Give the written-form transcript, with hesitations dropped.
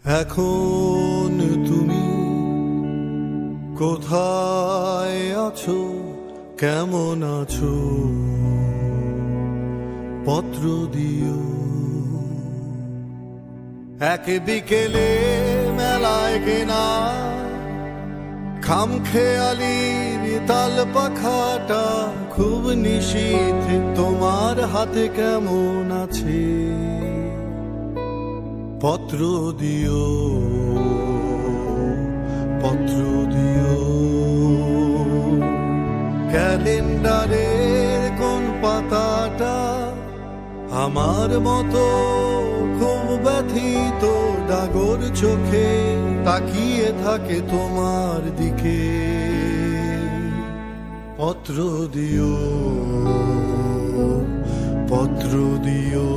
এখন তুমি কোথায় আছো, কেমন আছো, পত্র দিও। এক বিকেলে মেলায় কেনা খামখেয়ালির তাল পাখাটা খুব নিশীথ তোমার হাতে কেমন আছে, পত্র দিও, পত্র দিও। ক্যালেন্ডারের কোন পাতাটা আমার মতো খুব ব্যথিত ডাগর চোখে তাকিয়ে থাকে তোমার দিকে, পত্র দিও, পত্র দিও।